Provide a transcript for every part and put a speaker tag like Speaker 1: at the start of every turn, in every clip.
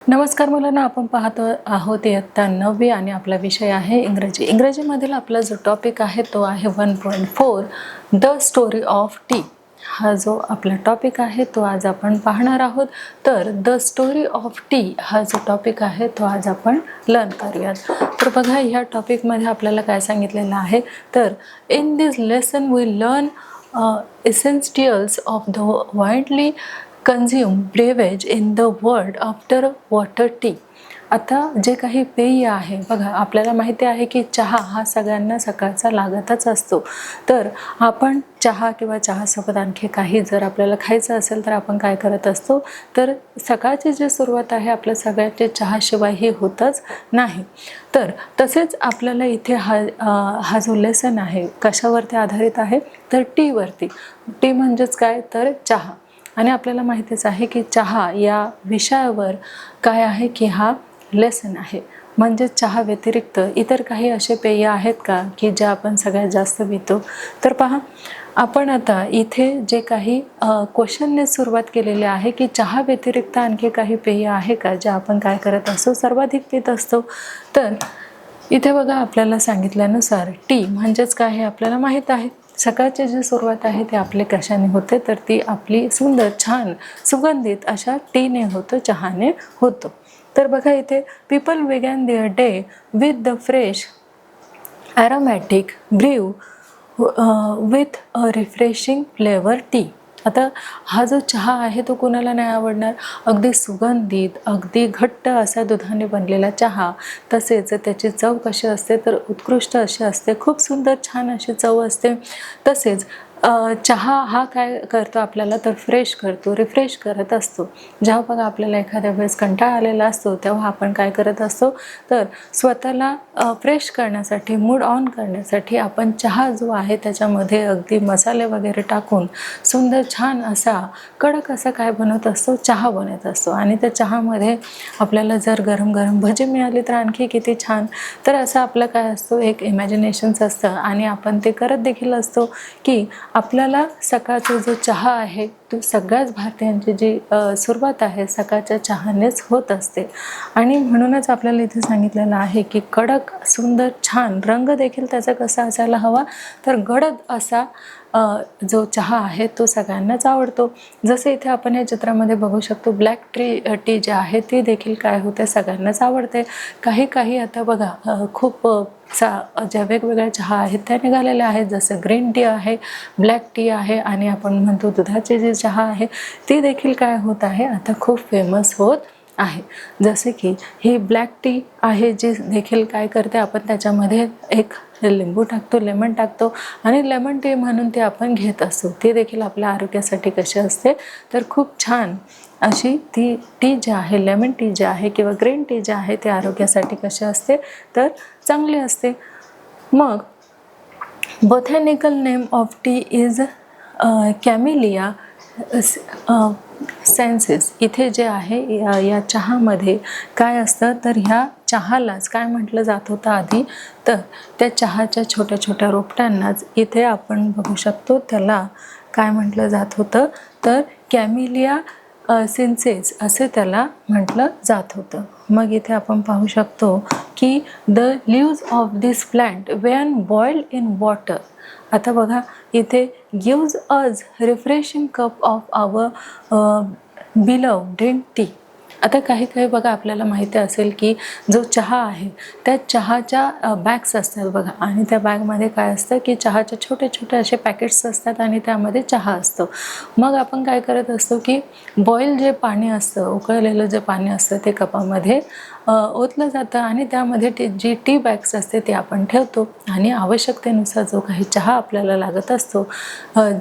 Speaker 1: नमस्कार मुलांना, आपण पाहत आहोत इयत्ता 9वी आणि आपला विषय आहे इंग्रजी. इंग्रजीमधील आपला जो टॉपिक आहे तो आहे 1.4 द स्टोरी ऑफ टी. हा जो आपला टॉपिक आहे तो आज आपण पाहणार आहोत. तर द स्टोरी ऑफ टी हा जो टॉपिक आहे तो आज आपण लर्न करूयात. तर बघा, ह्या टॉपिकमध्ये आपल्याला काय सांगितलेलं आहे, तर in this lesson we learn essentials of the widely consumed beverage in the world after water tea. आता जे काही पेय आहे बघा, आपल्याला माहिती आहे की चहा हा सगळ्यांना सकाळचा लागतच असतो. तर आपण चहा किंवा चहासोबत आणखी काही जर आपल्याला खायचं असेल तर आपण काय करत असतो, तर सकाळची जी सुरुवात आहे आपल्या सगळ्याचे चहाशिवाय ही होतच नाही. तर तसेच आपल्याला इथे हा जो लेसन आहे कशावरती आधारित आहे, तर टीवरती. टी म्हणजेच काय, तर चहा. आणि आपल्याला माहितीच आहे की चहा या विषयावर काय आहे की हा लेसन आहे. म्हणजे चहा व्यतिरिक्त इतर काही असे पेय आहेत का की जे आपण सगळ्यात जास्त पितो. तर पहा, आपण आता इथे जे काही क्वेश्चनने सुरुवात केलेली आहे की चहा व्यतिरिक्त आणखी काही पेय आहे का जे आपण काय करत असतो, सर्वाधिक पित असतो. तर इथे बघा, आपल्याला सांगितल्यानुसार टी म्हणजेच काय हे आपल्याला माहीत आहे. सकाळची जी सुरुवात आहे ते आपले कशाने होते, तर ती आपली सुंदर छान सुगंधित अशा टीने होतं, चहाने होतं. तर बघा, इथे people began their day with the fresh aromatic brew with a refreshing flavour tea. आता हा जो चहा आहे तो कोणाला नाही आवडणार. अगदी सुगंधित, अगदी घट्ट असा दुधाने बनलेला चहा, तसेच त्याची चव कशी असते, तर उत्कृष्ट अशी असते, खूप सुंदर छान अशी चव असते. तसेच चहा हा काय करतो आपल्याला, तर फ्रेश करतो, रिफ्रेश करत असतो. जेव्हा बघा आपल्याला एखाद्या वेळेस कंटाळा आलेला असतो तेव्हा आपण काय करत असतो, तर स्वतःला फ्रेश करण्यासाठी, मूड ऑन करण्यासाठी आपण चहा जो आहे त्याच्यामध्ये अगदी मसाले वगैरे टाकून सुंदर छान असा कडक असा काय बनवत असतो, चहा बनवत असतो. आणि त्या चहामध्ये आपल्याला जर गरम गरम भजी मिळाली तर आणखी किती छान. तर असं आपलं काय असतो, एक इमॅजिनेशन्स असतं आणि आपण ते करत देखील असतो की आपल्याला सकाळचा जो चहा आहे तो सगळ्याच भारतीयांची जी सुरुवात आहे सकाळच्या चहानेच होत असते. आणि म्हणूनच आपल्याला इथे सांगितलेलं आहे की कडक सुंदर छान रंग देखील त्याचा कसा असायला हवा, तर गडद असा जो चहा आहे तो सगळ्यांनाच आवडतो. जसे इथे आपण या चित्रामध्ये बघू शकतो, ब्लॅक टी जे आहे ती देखील काय होते, सगळ्यांनाच आवडते. काही आता बघा खूप ज्या वेगवेगळ्या चहा आहेत त्या निघालेल्या आहेत. जसं ग्रीन टी आहे, ब्लॅक टी आहे, आणि आपण म्हणतो दुधाची जी चहा आहे ती देखील काय होत आहे, आता खूप फेमस होत आहे. जसे की ही ब्लॅक टी आहे जी देखील काय करते, आपण त्याच्यामध्ये एक लिंबू टाकतो, लेमन टाकतो आणि लेमन टी म्हणून ते आपण घेत असतो. ती देखील आपल्या आरोग्यासाठी कशी असते, तर खूप छान अशी ती टी जी आहे, लेमन टी जी आहे किंवा ग्रीन टी जी आहे ते आरोग्यासाठी कशी असते, तर चांगली असते. मग botanical name of tea is camellia sinensis. इथे जे आहे या चहामध्ये काय असतं, तर ह्या चहालाच काय म्हटलं जात होतं आधी, तर त्या चहाच्या छोट्या छोट्या रोपट्यांनाच इथे आपण बघू शकतो त्याला काय म्हटलं जात होतं, तर कॅमिलिया सिन्सेस असे त्याला म्हटलं जात होतं. मग इथे आपण पाहू शकतो की the leaves of this plant when boiled in water. आता बघा, इथे gives us refreshing cup of our beloved tea. आता काही बघा, आपल्याला माहिती असेल की जो चहा आहे त्या चहाच्या बॅग्स असतात बघा, आणि त्या बॅगमध्ये काय असतं की चहाचे छोटे छोटे असे पॅकेट्स असतात आणि त्यामध्ये चहा असतो. मग आपण काय करत असतो की बॉईल जे पाणी असतं, उकळलेलं जे पाणी असतं ते कपामध्ये ओतलं जातं आणि त्यामध्ये जी टी बॅग्स असते ते आपण ठेवतो आणि आवश्यकतेनुसार जो काही चहा आपल्याला लागत असतो,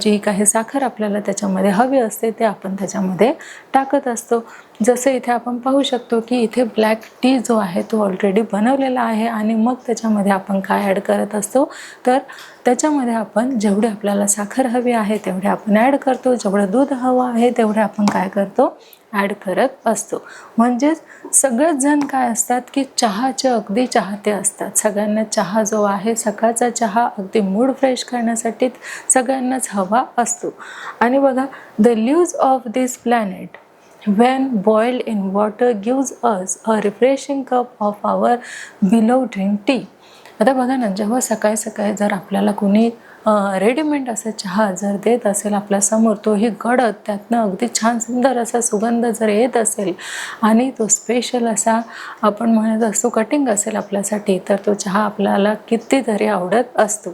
Speaker 1: जी काही साखर आपल्याला त्याच्यामध्ये हवी असते ते आपण त्याच्यामध्ये टाकत असतो. जसं इथे आपण पाहू शकतो की इथे ब्लॅक टी जो आहे तो ऑलरेडी बनवलेला आहे आणि मग त्याच्यामध्ये आपण काय ॲड करत असतो, तर त्याच्यामध्ये आपण जेवढे आपल्याला साखर हवी आहे तेवढे आपण ॲड करतो, जेवढं दूध हवं आहे तेवढे आपण काय करतो, ॲड करत असतो. म्हणजेच सगळेच जण काय असतात की चहाचे अगदी चाहते असतात. सगळ्यांना चहा जो आहे, सकाळचा चहा अगदी मूड फ्रेश करण्यासाठी सगळ्यांनाच हवा असतो. आणि बघा, the leaves of this planet when boiled in water gives us a refreshing cup of our beloved drink tea. आता बघा ना, जेव्हा सकाळी सकाळी जर आपल्याला कोणी रेडीमेड असा चहा जर देत असेल आपल्यासमोर, तोही गडद, त्यातनं अगदी छान सुंदर असा सुगंध जर येत असेल आणि तो स्पेशल असा आपण म्हणत असतो कटिंग असेल आपल्यासाठी, तर तो चहा आपल्याला कितीतरी आवडत असतो.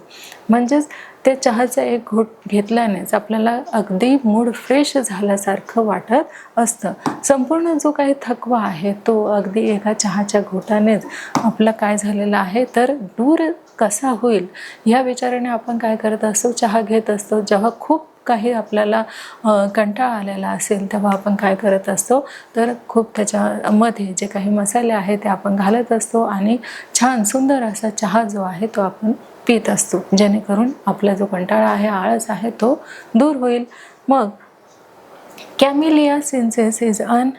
Speaker 1: म्हणजेच त्या चहाचा एक घोट घेतल्यानेच आपल्याला अगदी मूड फ्रेश झाल्यासारखं वाटत असतं. संपूर्ण जो काही थकवा आहे तो अगदी एका चहाच्या घोटानेच आपला काय झालेला आहे तर दूर कसा होईल ह्या विचाराने आपण काय करत असतो, चहा घेत असतो. जेव्हा खूप काही आपल्याला कंटाळा आलेला असेल तेव्हा आपण काय करत असतो तर खूप त्याच्यामध्ये जे काही मसाले आहेत ते आपण घालत असतो आणि छान सुंदर असा चहा जो आहे तो आपण पीत असतो, जेणेकरून आपला जो कंटाळा आहे, आळस आहे, तो दूर होईल. मग camellia sinensis is an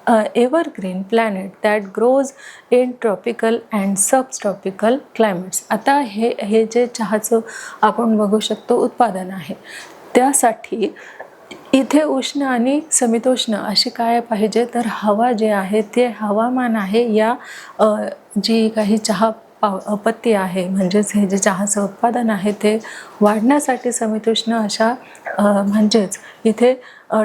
Speaker 1: evergreen planet that grows in tropical and subtropical climates. आता हे जे चहाचं आपण बघू शकतो उत्पादन आहे, त्यासाठी इथे उष्ण आणि समितोष्ण अशी काय पाहिजे तर हवा जे आहे ते हवामान आहे या जी काही चहा पत्ती आहे, म्हणजेच हे जे चहाचं उत्पादन आहे ते वाढण्यासाठी समितोष्ण अशा म्हणजेच इथे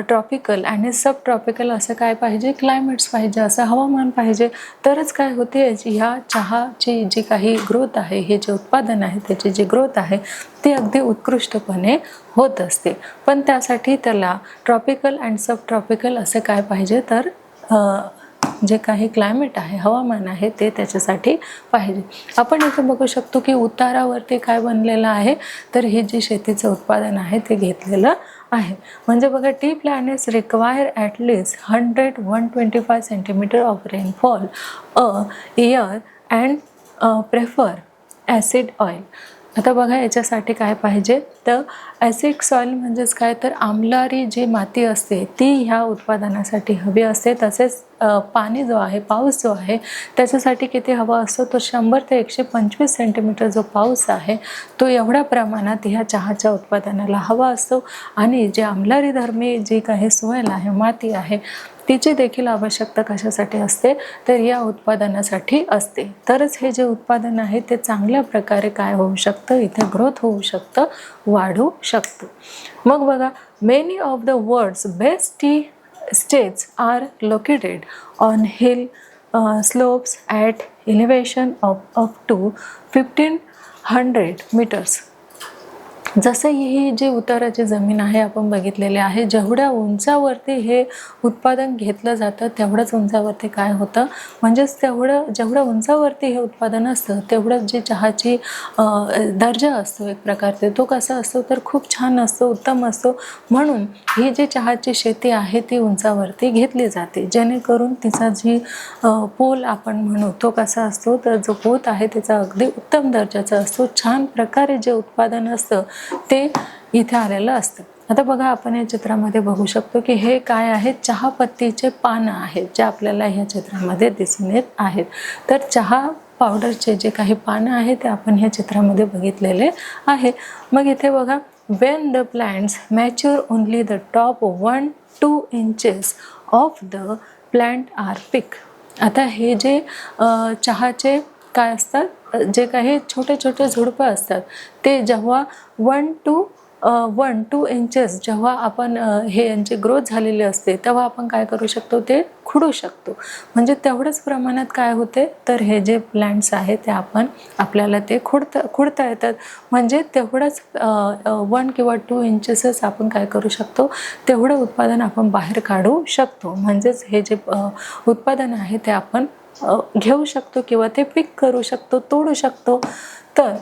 Speaker 1: ट्रॉपिकल आणि सब ट्रॉपिकल असं काय पाहिजे, क्लायमेट्स पाहिजे, असं हवामान पाहिजे. तरच काय होते, ह्या चहाची जी काही ग्रोथ आहे, हे जे उत्पादन आहे त्याची जी ग्रोथ आहे ती अगदी उत्कृष्टपणे होत असते. पण त्यासाठी त्याला ट्रॉपिकल अँड सब ट्रॉपिकल असं काय पाहिजे तर जे काही क्लायमेट आहे, हवामान आहे, ते त्याच्यासाठी पाहिजे. आपण इथे बघू शकतो की उतारावरती काय बनलेलं आहे तर हे जे शेतीचं उत्पादन आहे ते घेतलेलं आहे. म्हणजे बघा, tea plants require at least 100-125 centimetre of rainfall a year and prefer acid oil. आता बघा, याच्यासाठी काय पाहिजे तर ॲसिड सॉइल म्हणजेच काय तर आम्लारी जी माती असते ती ह्या उत्पादनासाठी हवी असते. तसेच पाणी जो आहे, पाऊस जो आहे, त्याच्यासाठी किती हवा असतो तो 100 ते 125 सेंटीमीटर जो पाऊस आहे तो एवढ्या प्रमाणात ह्या चहाच्या उत्पादनाला हवा असतो. आणि जे आम्लारी धर्मी जी काही सॉइल आहे, माती आहे, तिची देखील आवश्यकता कशासाठी असते तर या उत्पादनासाठी असते. तरच हे जे उत्पादन आहे ते चांगल्या प्रकारे काय होऊ शकतं, इथे ग्रोथ होऊ शकतं, वाढू शकतं. मग बघा, many of the world's best tea states are located on hill slopes at elevation of up to 1500 meters. जसं ही जी उताराची जमीन आहे आपण बघितलेली आहे, जेवढ्या उंचावरती हे उत्पादन घेतलं जातं तेवढ्याच उंचावरती काय होतं, म्हणजेच जेवढं उंचावरती हे उत्पादन असतं तेवढंच जी चहाची दर्जा असतो एक प्रकारचे, तो कसा असतो तर खूप छान असतो, उत्तम असतो. म्हणून ही जी चहाची शेती आहे ती उंचावरती घेतली जाते, जेणेकरून तिचा जी पोल आपण म्हणू तो कसा असतो तर जो पोत आहे त्याचा अगदी उत्तम दर्जाचा असतो. छान प्रकारे जे उत्पादन असतं ते इथे आलेलं असतं. आता बघा, आपण या चित्रामध्ये बघू शकतो की हे काय आहे, चहापत्तीचे पानं आहेत जे आपल्याला ह्या चित्रामध्ये दिसून येत आहेत. तर चहा पावडरचे जे काही पानं आहेत ते आपण ह्या चित्रामध्ये बघितलेले आहे. मग इथे बघा, when the plants mature only the top 1-2 inches of the plant are picked. आता हे जे चहाचे काय असतात, जे काही छोटे छोटे झुडपं असतात ते जेव्हा 1-2 इंचेस जेव्हा आपण हे यांची ग्रोथ झालेली असते तेव्हा आपण काय करू शकतो, ते खुडू शकतो. म्हणजे तेवढंच प्रमाणात काय होते तर हे जे प्लांट्स आहेत ते आपल्याला ते खुडता येतात. म्हणजे तेवढंच 1 किंवा 2 इंचेसच आपण काय करू शकतो, तेवढं उत्पादन आपण बाहेर काढू शकतो. म्हणजेच हे जे उत्पादन आहे ते आपण घेऊ शकतो किंवा ते पिक करू शकतो, तोडू शकतो. तर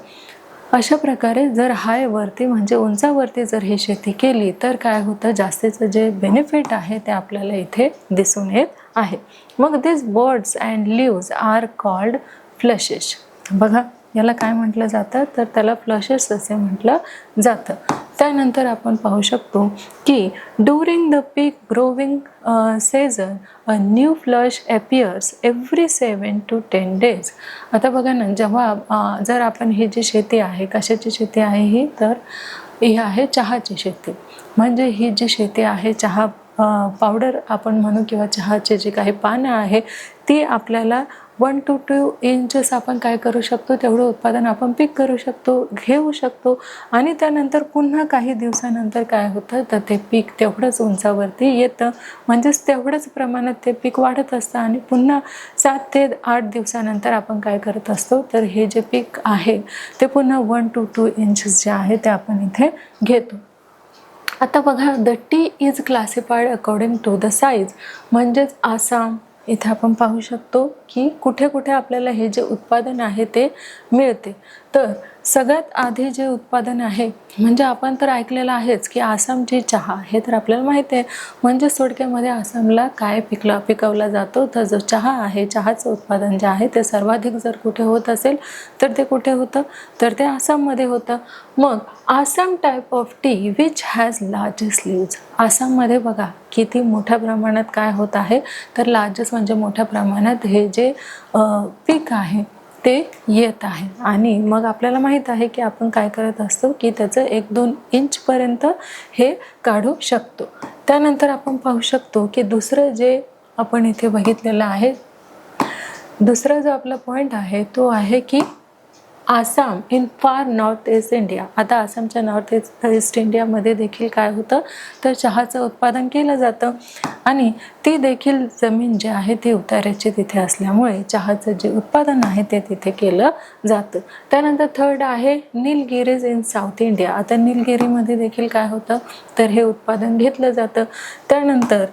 Speaker 1: अशा प्रकारे जर हायवरती म्हणजे उंचावरती जर ही शेती केली तर काय होतं, जास्तीचं जे बेनिफिट आहे ते आपल्याला इथे दिसून येत आहे. मग this buds and leaves are called flushes. बघा, याला काय म्हटलं जातं तर त्याला फ्लशेस असे म्हटलं जातं. त्यानंतर आपण पाहू शकतो की during the peak growing season a new flush appears every 7 to 10 days. आता बघा ना, जेव्हा जर आपण ही जी शेती आहे, कशाची शेती आहे ही तर ही आहे चहाची शेती. म्हणजे ही जी शेती आहे चहा पावडर आपण म्हणू किंवा चहाचे जे काही पानं आहे ती आपल्याला 1 to 2 इंचेस आपण काय करू शकतो, तेवढं उत्पादन आपण पीक करू शकतो, घेऊ शकतो. आणि त्यानंतर पुन्हा काही दिवसानंतर काय होतं तर ते पीक तेवढंच उंचावरती येतं, म्हणजेच तेवढंच प्रमाणात ते पीक वाढत असतं. आणि पुन्हा 7 ते 8 दिवसानंतर आपण काय करत असतो तर हे जे पीक आहे ते पुन्हा 1 to 2 इंचेस जे आहे ते आपण इथे घेतो. आता बघा, the tea is classified according to the size, म्हणजेच आसाम इथे आपण पाहू शकतो की कुठे कुठे आपल्याला हे जे उत्पादन आहे ते मिळते. तर सगळ्यात आधी जे उत्पादन आहे म्हणजे आपण तर ऐकलेलं आहेच की आसामची चहा हे तर आपल्याला माहिती आहे. म्हणजे थोडक्यामध्ये आसामला काय पिकवला जातो तर जो चहा आहे, चहाचं उत्पादन जे आहे ते सर्वाधिक जर कुठे होत असेल तर ते कुठे होतं तर ते आसाममध्ये होतं. मग Assam type of T which has largest leaves, आसाममध्ये बघा किती मोठ्या प्रमाणात काय होत आहे तर लार्जेस्ट म्हणजे मोठ्या प्रमाणात हे जे पीक आहे ते येत आहे. आणि मग आपल्याला माहीत आहे की आपण काय करत असतो की त्याचं 1-2 इंचपर्यंत हे काढू शकतो. त्यानंतर आपण पाहू शकतो की दुसरं जे आपण इथे बघितलेलं आहे, दुसरा जो आपला पॉईंट आहे तो आहे की आसाम इन फार नॉर्थ ईस्ट इंडिया. आता आसामच्या नॉर्थ ईस्ट इंडियामध्ये देखील काय होतं तर चहाचं उत्पादन केलं जातं आणि ती देखील जमीन जी आहे ती उताराची तिथे असल्यामुळे चहाचं जे उत्पादन आहे ते तिथे केलं जातं. त्यानंतर थर्ड आहे नीलगिरीज इन साऊथ इंडिया. आता नीलगिरीमध्ये देखील काय होतं तर हे उत्पादन घेतलं जातं. त्यानंतर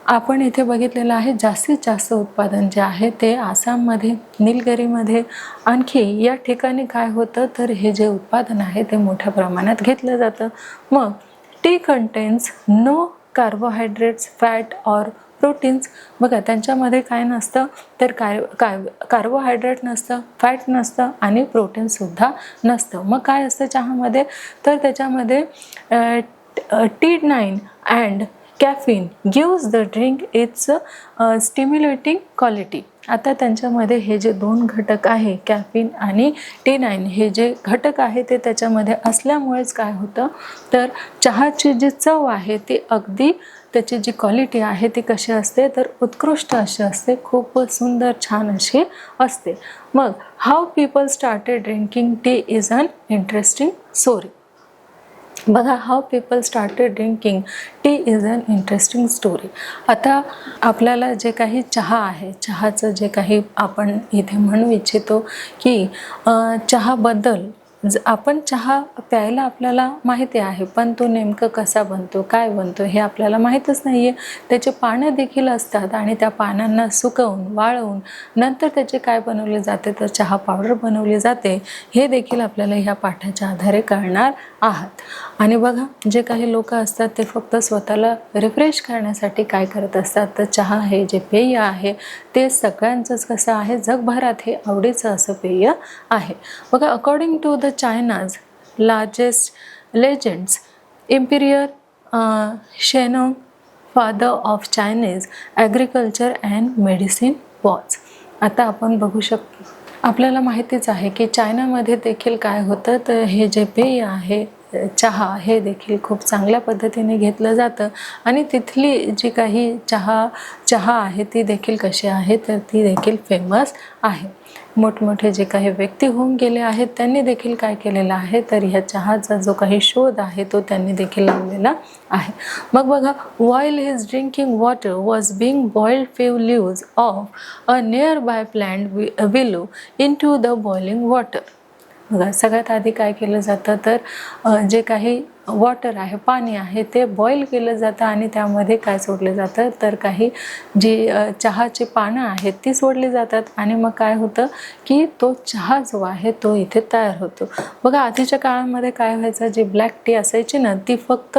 Speaker 1: आपण इथे बघितलेलं आहे जास्तीत जास्त उत्पादन जे आहे ते आसाममध्ये, नीलगिरीमध्ये. आणखी या ठिकाणी काय होतं तर हे जे उत्पादन आहे ते मोठ्या प्रमाणात घेतलं जातं. मग tea contains no carbohydrates, fat or proteins. बघा त्यांच्यामध्ये काय नसतं तर कार्बोहायड्रेट नसतं, फॅट नसतं आणि प्रोटीनसुद्धा नसतं. मग काय असतं चहामध्ये तर त्याच्यामध्ये T9 and caffeine gives the drink it's stimulating quality. आता त्यांच्यामध्ये हे जे 2 घटक आहे कॅफीन आणि T9 हे जे घटक आहे ते त्याच्यामध्ये असल्यामुळेच काय होतं तर चहाची जी चव आहे ती अगदी त्याची जी क्वालिटी आहे ती कशी असते तर उत्कृष्ट अशी असते, खूप सुंदर छान अशी असते. मग how people started drinking tea is an interesting story. बघा, how people started drinking tea is an interesting story. आता आपल्याला जे काही चहा आहे, चहाचं जे काही आपण इथे म्हणू इच्छितो की चहाबद्दल आपण चहा प्यायला आपल्याला माहिती आहे पण तो नेमकं कसा बनतो, काय बनतो हे आपल्याला माहीतच नाही आहे. त्याचे पानं देखील असतात आणि त्या पानांना सुकवून वाळवून नंतर त्याचे काय बनवले जाते तर चहा पावडर बनवली जाते. हे देखील आपल्याला ह्या पाठाच्या आधारे कळणार आहात. आणि बघा, जे काही लोक असतात ते फक्त स्वतःला रिफ्रेश करण्यासाठी काय करत असतात तर चहा हे जे पेय आहे ते सगळ्यांचंच कसं आहे जगभरात हे आवडीचं असं पेय आहे. बघा, according to the China's largest legends emperor Shennong father of Chinese agriculture and medicine was. आता आपण बघू शकतो, आपल्याला माहितीच आहे की चायनामध्ये देखील काय होतं तर हे जे पेय आहे चहा हे देखील खूप चांगल्या पद्धतीने घेतलं जातं. आणि तिथली जी काही चहा आहे ती देखील कशी आहे तर ती देखील फेमस आहे. मोठमोठे जे काही व्यक्ती होऊन गेले आहेत त्यांनी देखील काय केलेलं आहे तर ह्या चहाचा जो काही शोध आहे तो त्यांनी देखील लावलेला आहे. मग बघा, while his drinking water was being boiled, few leaves of a nearby plant willow into the boiling water. बघा, सगळ्यात आधी काय केलं जातं तर जे काही वॉटर आहे, पाणी आहे ते बॉईल केलं जातं आणि त्यामध्ये काय सोडलं जातं तर काही जी चहाची पानं आहेत ती सोडली जातात आणि मग काय होतं की तो चहा जो आहे तो इथे तयार होतो. बघा, आधीच्या काळामध्ये काय व्हायचं, जी ब्लॅक टी असायची ना ती फक्त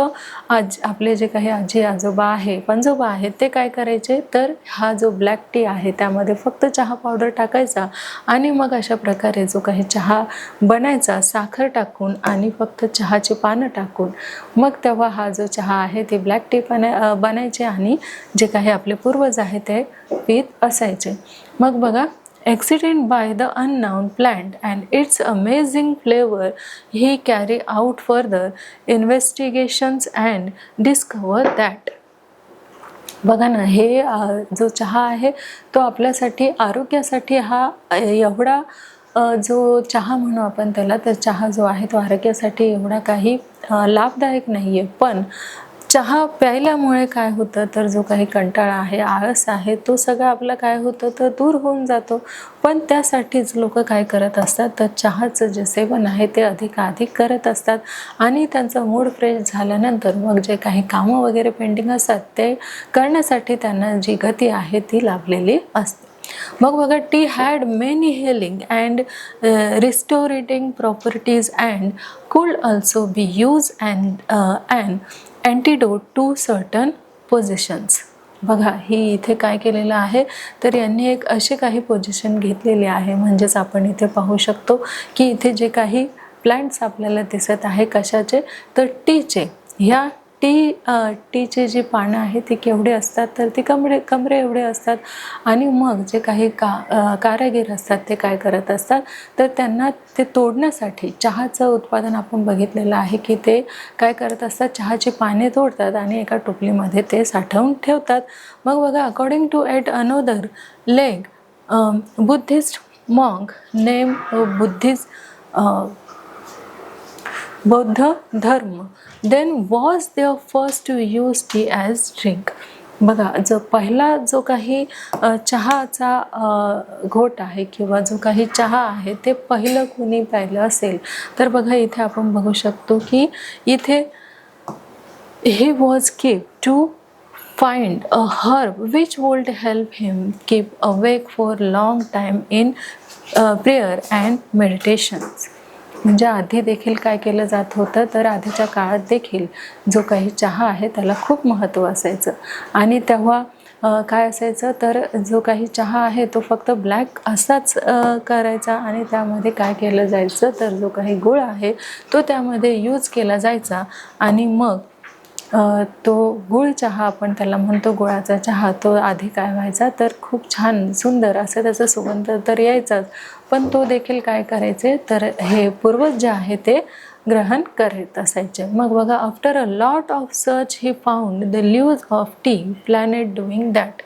Speaker 1: आपले जे काही आजी आजोबा आहे, पणजोबा आहेत ते काय करायचे तर हा जो ब्लॅक टी आहे त्यामध्ये फक्त चहा पावडर टाकायचा आणि मग अशा प्रकारे जो काही चहा बनायचा साखर टाकून आणि फक्त चहाची पानं टाकून मग तेव्हा हा जो चहा आहे ते ब्लॅक टी बनायचे आणि जे काही आपले पूर्वज आहे ते पीत असायचे. मग बघा, Accident by the unknown plant and its amazing flavor, he carry out further investigations and discover that. बघा ना, हे जो चहा आहे तो आपल्यासाठी आरोग्यासाठी हा एवढा जो चहा म्हणू आपण त्याला, तर चहा जो आहे तो आरोग्यासाठी एवढा काही लाभदायक नाही आहे. पण चहा प्यायल्यामुळे काय होतं, तर जो काही कंटाळा आहे, आळस आहे, तो सगळा आपला काय होतं तर दूर होऊन जातो. पण त्यासाठीच लोक काय करत असतात, तर चहाचं जे सेवन आहे ते अधिकाधिक करत असतात आणि त्यांचा मूड फ्रेश झाल्यानंतर मग जे काही कामं वगैरे पेंडिंग असतात ते करण्यासाठी त्यांना जी गती आहे ती लाभलेली असते. मग बघा, tea had many healing and restorative properties and could also be use and antidote to certain poisons. बघा, ही इथे काय केलेलं आहे, तर यांनी एक अशी काही पोझिशन घेतलेली आहे. म्हणजेच आपण इथे पाहू शकतो की इथे जे काही प्लांट्स आपल्याला दिसत आहे कशाचे, तर टीचे. ह्या टीचे जी पानं आहेत ती केवढे असतात, तर ती कमरे एवढे असतात. आणि मग जे काही कारागीर असतात ते काय करत असतात, तर त्यांना ते तोडण्यासाठी चहाचं उत्पादन आपण बघितलेलं आहे की ते काय करत असतात, चहाची पाने तोडतात आणि एका टोपलीमध्ये ते साठवून ठेवतात. मग बघा, according to at another leg Buddhist monk name Bodhidharma then was there first to use tea as drink. बघा, पहिला जो काही चहाचा घोट आहे किंवा जो काही चहा आहे ते पहिलं कोणी प्यायलं असेल, तर बघा इथे आपण बघू शकतो की इथे he was kept to find a herb which would help him keep awake for long time in prayer and meditations. म्हणजे आधी देखील काय केलं जात होतं, तर आधीच्या काळात देखील जो काही चहा आहे त्याला खूप महत्त्व असायचं. आणि तेव्हा काय असायचं, तर जो काही चहा आहे तो फक्त ब्लॅक असाच करायचा आणि त्यामध्ये काय केलं जायचं, तर जो काही गुळ आहे तो त्यामध्ये यूज केला जायचा. आणि मग तो गुळ चहा आपण त्याला म्हणतो, गुळाचा चहा, तो आधी काय व्हायचा, तर खूप छान सुंदर असं त्याचा सुगंध तर यायचाच, पण तो देखील काय करायचे, तर हे पूर्वज जे आहे ते ग्रहण करत असायचे. मग बघा, after a lot of search he found the leaves of T planet doing that.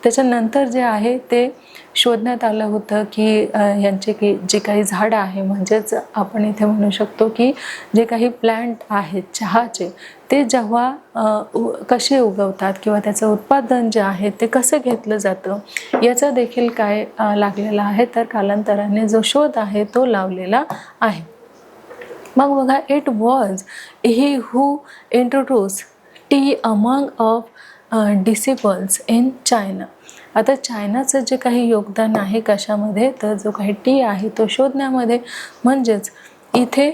Speaker 1: त्याच्यानंतर जे आहे ते शोधण्यात आलं होतं की यांचे की जे काही झाडं आहे, म्हणजेच आपण इथे म्हणू शकतो की जे काही प्लॅन्ट आहेत चहाचे, ते जेव्हा कसे उगवतात किंवा त्याचं उत्पादन जे आहे ते कसं घेतलं जातं याचा देखील काय लागलेला आहे, तर कालांतराने जो शोध आहे तो लावलेला आहे. मग बघा, it was he who introduce T among of disciples in China. आता चायनाचं जे काही योगदान आहे कशामध्ये, तर जो काही टी आहे तो शोधण्यामध्ये. म्हणजेच इथे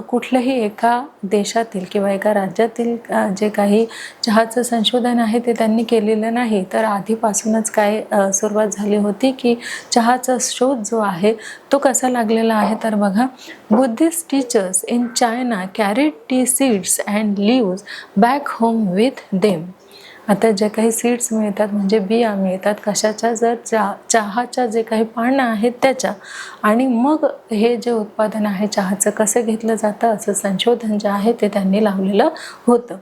Speaker 1: कुठल्याही एका देशातील किंवा एका राज्यातील जे काही चहाचं संशोधन आहे ते त्यांनी केलेलं नाही, तर आधीपासूनच काय सुरुवात झाली होती की चहाचा शोध जो आहे तो कसा लागलेला आहे, तर बघा, Buddhist teachers in China carried T seeds and leaves back home with them. आता जे काही सीड्स मिळतात म्हणजे बिया मिळतात कशाच्या, जर चहाच्या जे काही पानं आहेत त्याच्या, आणि मग हे जे उत्पादन आहे चहाचं कसं घेतलं जातं असं संशोधन जे आहे ते त्यांनी लावलेलं होतं.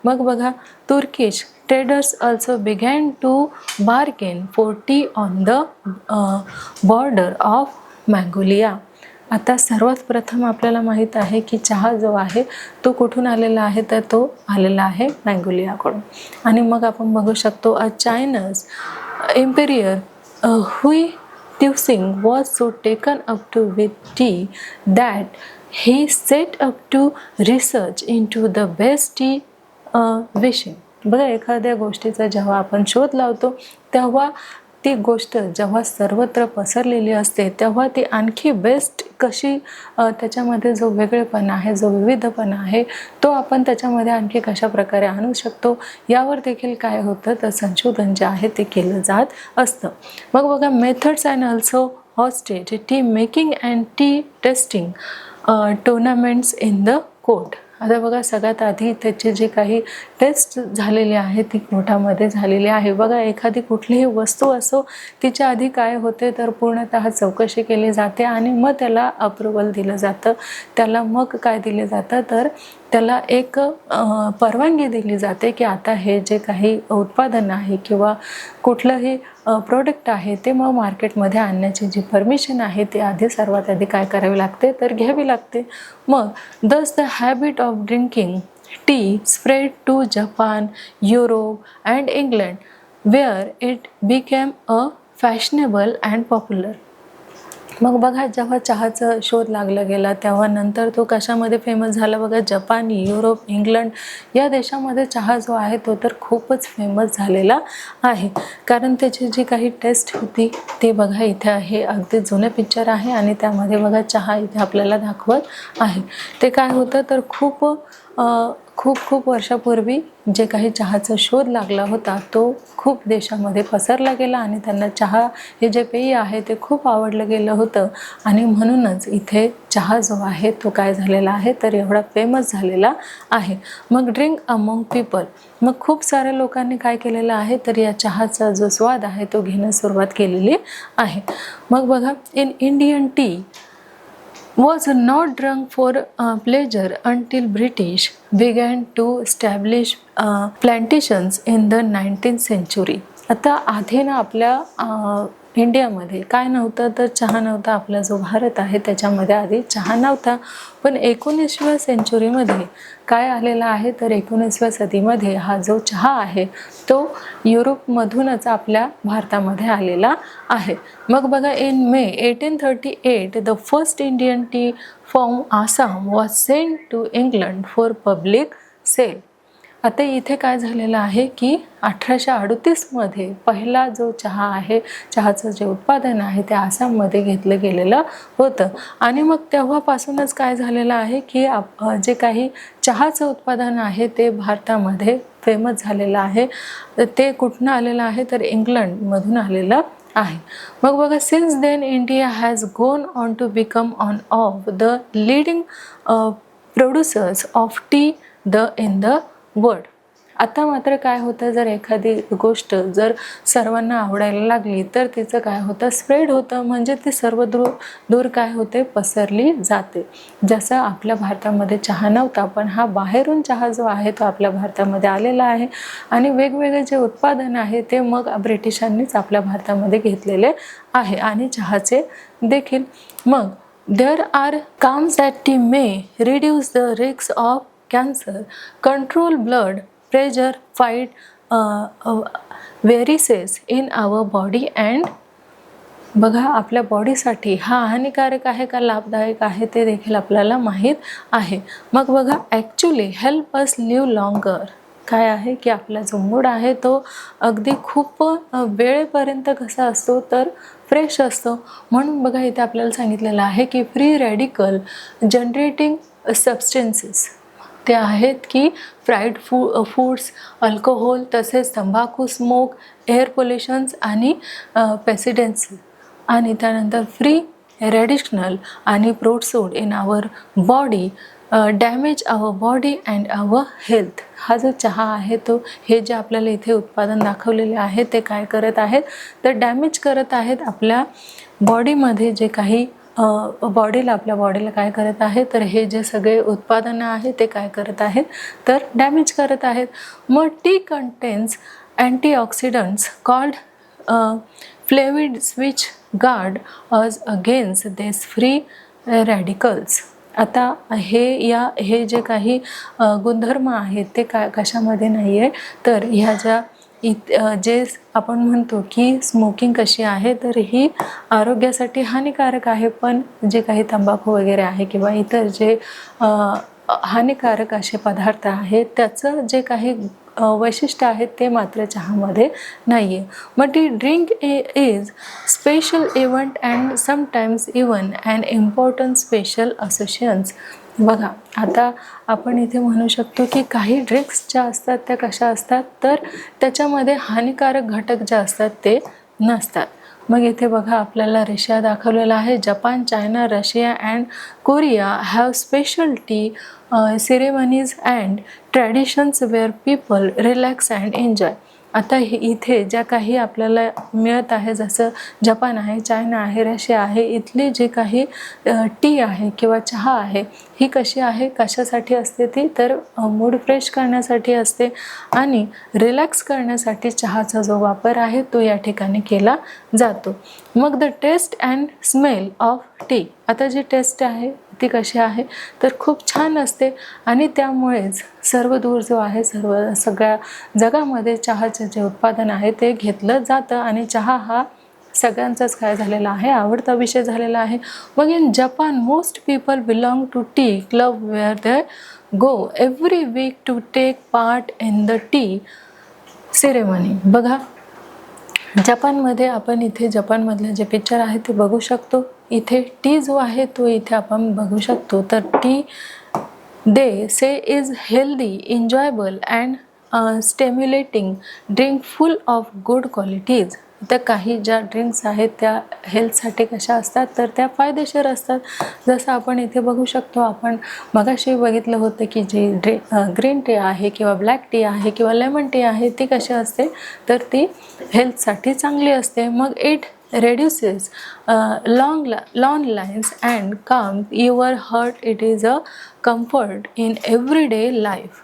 Speaker 1: मग बघा, Turkish traders also began to bargain for tea on the border of Mongolia. आता सर्वात प्रथम आपल्याला माहीत आहे की चहा जो आहे तो कुठून आलेला आहे, तर तो आलेला आहे मँगोलियाकडून. आणि मग आपण बघू शकतो, अ China's emperor Hui Tsung was so taken up to with tea that he set up to research into the best tea whisking. बघा, एखाद्या गोष्टीचा जेव्हा आपण शोध लावतो तेव्हा ती गोष्ट जेव्हा सर्वत्र पसरलेली असते तेव्हा ती आणखी बेस्ट कशी, त्याच्यामध्ये जो वेगळेपणा आहे, जो विविधपणा आहे तो आपण त्याच्यामध्ये आणखी कशा प्रकारे आणू शकतो यावर देखील काय होतं, तर संशोधन जे आहे ते केलं जात असतं. मग बघा, methods and also hostage T making and T testing tournaments in the court. आता बघा, सगळ्यात आधी त्याचे जे काही टेस्ट झालेली आहे ती कोर्टामध्ये झालेली आहे. बघा, एखादी कुठलीही वस्तू असो तिच्या आधी काय होते, तर पूर्णतः चौकशी केली जाते आणि मग त्याला अप्रुव्हल दिलं जातं. त्याला मग काय दिले जातं, तर त्याला एक परवानगी दिली जाते की आता हे जे काही उत्पादन आहे किंवा कुठलंही प्रोडक्ट आहे ते मग मार्केटमध्ये आणण्याची जी परमिशन आहे ती आधी सर्वात आधी काय करावी लागते तर घ्यावी लागते. मग thus the habit of drinking tea spread to Japan, Europe and England where it became a fashionable and popular. मग बघा, जेव्हा चहाचा शोध लागला गेला तेव्हा नंतर तो कशामध्ये फेमस झाला बघा, जपान, युरोप, इंग्लंड या देशामध्ये चहा जो आहे तो तर खूपच फेमस झालेला आहे. कारण त्याची जी काही टेस्ट होती ते बघा इथे आहे, अगदी जुनं पिक्चर आहे आणि त्यामध्ये बघा चहा इथे आपल्याला दाखवत आहे. ते काय होतं तर खूप खूप वर्षापूर्वी जे काही चहाचा शोध लागला होता तो खूप देशामध्ये पसरला गेला आणि त्यांना चहा हे जे पेय आहे ते खूप आवडलं गेलं होतं आणि म्हणूनच इथे चहा जो आहे तो काय झालेला आहे तर एवढा फेमस झालेला आहे. मग ड्रिंक अमॉंग पीपल, मग खूप साऱ्या लोकांनी काय केलेलं आहे तर या चहाचा जो स्वाद आहे तो घेण्यास सुरुवात केलेली आहे. मग बघा, in Indian T was not drunk for pleasure until British began to establish plantations in the 19th century. आता आधी ना आपल्या इंडियामध्ये काय नव्हतं तर चहा नव्हता. आपला जो भारत आहे त्याच्यामध्ये आधी चहा नव्हता. पण 19व्या सेंचुरीमध्ये काय आलेला आहे तर 19व्या सदीमध्ये हा जो चहा आहे तो युरोपमधूनच आपल्या भारतामध्ये आलेला आहे. मग बघा, in May 1838 the first Indian tea from Assam was sent to England for public sale. आता इथे काय झालेलं आहे की 1838मध्ये पहिला जो चहा आहे, चहाचं जे उत्पादन आहे ते आसाममध्ये घेतलं गेलेलं होतं. आणि मग तेव्हापासूनच काय झालेलं आहे की जे काही चहाचं उत्पादन आहे ते भारतामध्ये फेमस झालेलं आहे. ते कुठून आलेलं आहे तर इंग्लंडमधून आलेलं आहे. मग बघा, since then India has gone on to become on of the leading producers of tea in the world. आता मात्र काय होतं, जर एखादी गोष्ट जर सर्वांना आवडायला लागली तर तिचं काय होतं स्प्रेड होतं, म्हणजे ती सर्व दूर काय होते पसरली जाते. जसं आपल्या भारतामध्ये चहा नव्हता पण हा बाहेरून चहा जो आहे तो आपल्या भारतामध्ये आलेला आहे आणि वेगवेगळे जे उत्पादन आहे ते मग ब्रिटिशांनीच आपल्या भारतामध्ये घेतलेले आहे आणि चहाचे देखील. मग there are claims that tea may reduce the risk of cancer, control blood pressure, fight viruses in our body and. बघा, आपल्या बॉडीसाठी हा हानिकारक आहे का लाभदायक आहे ते देखील आपल्याला माहीत आहे. मग बघा, actually help us live longer. काय आहे की आपला जो मूड आहे तो अगदी खूप वेळेपर्यंत कसा असतो तर फ्रेश असतो. म्हणून बघा इथे आपल्याला सांगितलेलं आहे की फ्री रॅडिकल जनरेटिंग सबस्टन्सेस ते आहेत की फ्राईड फूड्स, अल्कोहोल, तसेच तंबाखू, स्मोक, एअर पोल्युशन्स आणि पेसिडेंट्स आणि त्यानंतर फ्री रॅडिशनल आणि produced in our body damage our body and our health. हा जो चहा आहे तो हे जे आपल्याला इथे उत्पादन दाखवलेले आहे ते काय करत आहेत तर डॅमेज करत आहेत आपल्या बॉडीमध्ये जे काही आपल्या बॉडीला काय करत आहे तर हे जे सगळे उत्पादनं आहे ते काय करत आहेत तर डॅमेज करत आहेत. मग tea contains antioxidants called flavonoids which guard us against this free radicals. आता हे जे काही गुणधर्म आहेत ते कशामध्ये नाही आहे तर ह्या ज्या जे आपण म्हणतो की स्मोकिंग कशी आहे तर ही आरोग्यासाठी हानिकारक आहे, पण जे काही तंबाखू वगैरे आहे किंवा इतर जे हानिकारक असे पदार्थ आहेत त्याचं जे काही वैशिष्ट्य आहेत ते मात्र चहामध्ये नाही आहे. मग T drink is special event and sometimes even and important special associations. बघा, आता आपण इथे म्हणू शकतो की काही ड्रिंक्स ज्या असतात त्या कशा असतात तर त्याच्यामध्ये हानिकारक घटक जे असतात ते नसतात. मग इथे बघा आपल्याला रशिया दाखवलेला आहे. Japan, China, Russia and Korea have special tea ceremonies and traditions where people relax and enjoy. आता इथे ज्या काही आपल्याला मिळत आहे, जसं जपान आहे, चायना आहे, रशिया आहे, इथली जी काही टी आहे किंवा चहा आहे, ही कशी आहे, कशासाठी असते ती, तर मूड फ्रेश करण्यासाठी असते आणि रिलॅक्स करण्यासाठी चहाचा जो वापर आहे तो या ठिकाणी केला जातो. मग the taste and smell of tea, आता जी टेस्ट आहे ती कशी आहे, तर खूप छान असते आणि त्यामुळेच सर्व दूर जो आहे सगळ्या जगामध्ये चहाचे जे उत्पादन आहे ते घेतलं जातं आणि चहा हा सगळ्यांचाच काय झालेला आहे, आवडता विषय झालेला आहे. मग in Japan most people belong to tea club where they go every week to take part in the tea ceremony. बघा, जपानमध्ये आपण इथे जपानमधले जे पिक्चर आहे ते बघू शकतो. इथे टी जो आहे तो इथे आपण बघू शकतो. तर T they say is healthy, enjoyable and stimulating drink full of good qualities. तर काही ज्या ड्रिंक्स आहेत त्या हेल्थसाठी कशा असतात, तर त्या फायदेशीर असतात. जसं आपण इथे बघू शकतो, आपण मगाशी बघितलं होतं की जी ग्रीन टी आहे किंवा ब्लॅक टी आहे किंवा लेमन टी आहे ती कशी असते, तर ती हेल्थसाठी चांगली असते. मग it reduces long lines and calm your heart. It is a comfort in everyday life.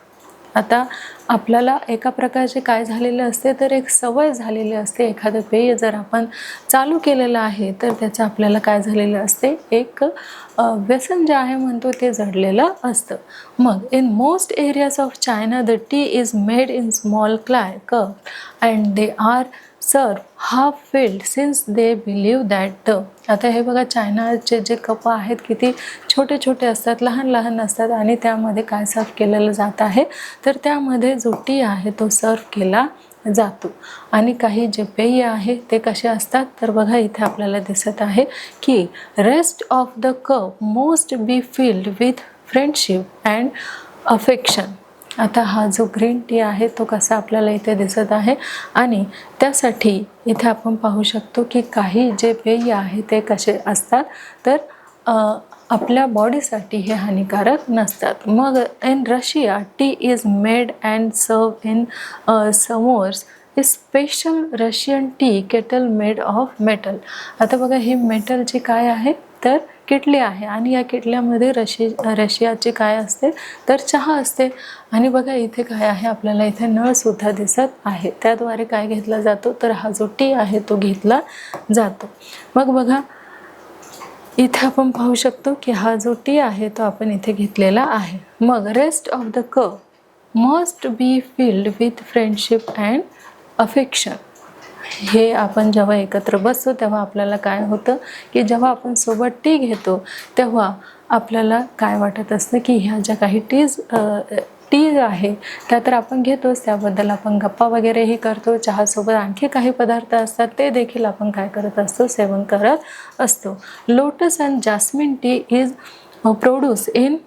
Speaker 1: आता आपल्याला एका प्रकारचे काय झालेले असते, तर एक सवय झालेली असते. एखादं पेय जर आपण चालू केलेलं आहे तर त्याचं आपल्याला काय झालेलं असते, एक व्यसन जे आहे म्हणतो ते जडलेलं असतं. मग in most areas of China the tea is made in small cup and they are serve half filled since they believe that the. आता हे बघा, चायनाचे जे कप आहेत किती छोटे छोटे असतात, लहान लहान असतात आणि त्यामध्ये काय सर्व केलेलं जात आहे, तर त्यामध्ये जो टी आहे तो सर्व केला जातो. आणि काही जे पेय आहे ते कसे असतात, तर बघा इथे आपल्याला दिसत आहे की rest of the cup most be filled with friendship and affection. आता हा जो ग्रीन टी आहे तो कसा आपल्याला इथे दिसत आहे आणि त्यासाठी इथे आपण पाहू शकतो की काही जे पेय आहे ते कसे असतात, तर आपल्या बॉडीसाठी हे हानिकारक नसतात. मग in Russia tea is made and serve in samovars a special Russian tea kettle made of metal. आता बघा, ही मेटलची काय आहे, तर किटली आहे आणि या किटल्यामध्ये रशियाची काय असते, तर चहा असते. आणि बघा इथे काय आहे, आपल्याला इथे नळसुद्धा दिसत आहे, त्याद्वारे काय घेतला जातो, तर हा जो टी आहे तो घेतला जातो. मग बघा इथे आपण पाहू शकतो की हा जो टी आहे तो आपण इथे घेतलेला आहे. मग rest of the cup must be filled with friendship and affection. हे आपण जेव्हा एकत्र बसतो तेव्हा आपल्याला काय होतं की जेव्हा आपण सोबत टी घेतो तेव्हा आपल्याला काय वाटत असतं की ह्या ज्या काही टी आहे त्या तर आपण घेतोच, त्याबद्दल आपण गप्पा वगैरेही करतो. चहासोबत आणखी काही पदार्थ असतात ते देखील आपण काय करत असतो, सेवन करत असतो. Lotus and jasmine T is produce in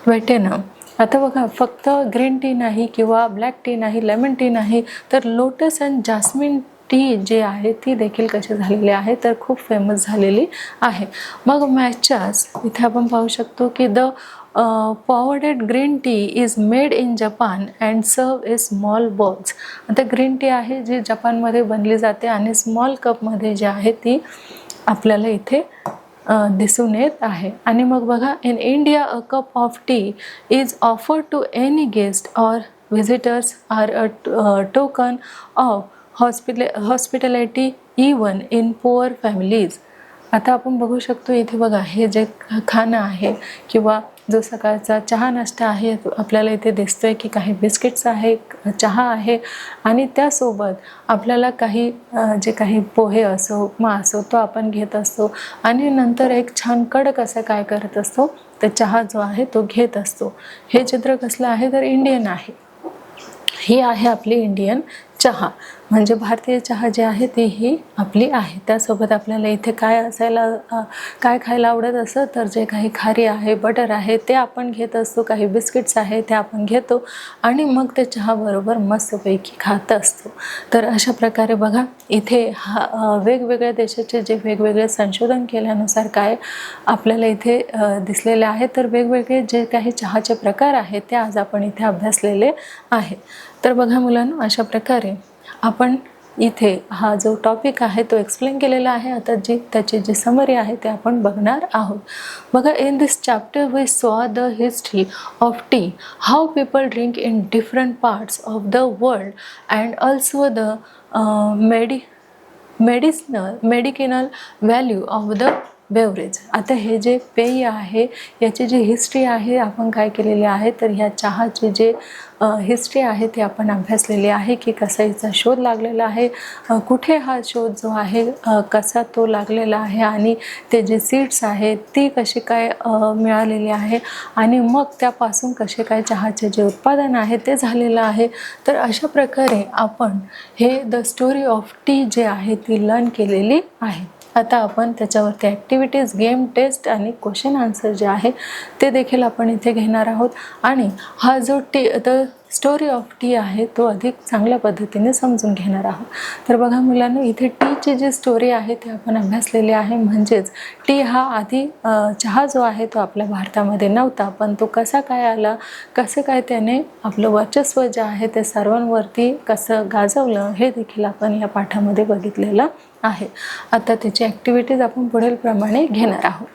Speaker 1: Vietnam. आता बघा, फक्त ग्रीन टी नाही किंवा ब्लॅक टी नाही, लेमन टी नाही, तर लोटस अँड जास्मिन टी जे आहे ती देखील कशी झालेली आहे, तर खूप फेमस झालेली आहे. मग मॅचास इथे आपण पाहू शकतो की the powdered green tea is made in Japan and serve a small balls. आता ग्रीन टी आहे जी जपानमध्ये बनली जाते आणि स्मॉल कपमध्ये जी आहे ती आपल्याला इथे दिसून येत आहे. आणि मग बघा, in India a cup of tea is offered to any guest or visitors are a token of hospitality even in poor families. आता आपण बघू शकतो इथे बघा, हे जे खाणं आहे किंवा जो सकाळचा चहा नाश्ता आहे आपल्याला इथे दिसतोय की काही बिस्किट्स आहे, चहा आहे आणि त्यासोबत आपल्याला काही जे काही पोहे असो, उपमा असो तो आपण घेत असतो आणि नंतर एक छान कडक असं काय करत असतो, तर चहा जो आहे तो घेत असतो. हे चित्र कसलं आहे, तर इंडियन आहे. ही आहे आपली इंडियन चहा, म्हणजे भारतीय चहा जी आहे ती ही आपली आहे. त्यासोबत आपल्याला इथे काय खायला आवडत असं, तर जे काही खारी आहे, बटर आहे ते आपण घेत असतो, काही बिस्किट्स आहे ते आपण घेतो आणि मग ते चहाबरोबर मस्तपैकी खात असतो. तर अशा प्रकारे बघा इथे वेगवेगळ्या देशाचे जे वेगवेगळे संशोधन केल्यानुसार काय आपल्याला इथे दिसलेले आहे, तर वेगवेगळे जे काही चहाचे प्रकार आहेत ते आज आपण इथे अभ्यासलेले आहेत. तर बघा मुलांनो, अशा प्रकारे आपण इथे हा जो टॉपिक आहे तो एक्सप्लेन केलेला आहे. आता त्याची जी समरी आहे ते आपण बघणार आहोत. बघा, in this chapter we saw the history of tea, how people drink in different parts of the world and also the medicinal value of the beverage. आता हे जे पेय आहे याची जी हिस्ट्री आहे आपण काय केलेली आहे, तर ह्या चहाची जे हिस्ट्री आहे ती आपण अभ्यासलेली आहे की कसा याचा शोध लागलेला आहे, कुठे हा शोध जो आहे कसा तो लागलेला आहे, आणि ते जे सीड्स आहेत ती कशी काय मिळालेली आहे, आणि मग त्यापासून कसे काय चहाचे जे उत्पादन आहे ते झालेलं आहे. तर अशा प्रकारे आपण हे द स्टोरी ऑफ टी जे आहे ती लर्न केलेली आहे. आता आपण त्याच्यावरती ॲक्टिव्हिटीज, गेम, टेस्ट आणि क्वेश्चन आन्सर जे आहे ते देखील आपण इथे घेणार आहोत. आणि हा जो द स्टोरी ऑफ टी आहे तो अधिक चांगल्या पद्धतीने समजून घेणार आहोत. तर बघा मुलांना, इथे टीची जी स्टोरी आहे ती आपण अभ्यासलेली आहे. म्हणजेच टी हा आधी चहा जो आहे तो आपल्या भारतामध्ये नव्हता, पण तो कसा काय आला, कसं काय त्याने आपलं वर्चस्व जे आहे ते सर्वांवरती कसं गाजवलं हे देखील आपण या पाठामध्ये बघितलेलं आहे. आता त्याची ॲक्टिव्हिटीज आपण पुढील प्रमाणे घेणार आहोत.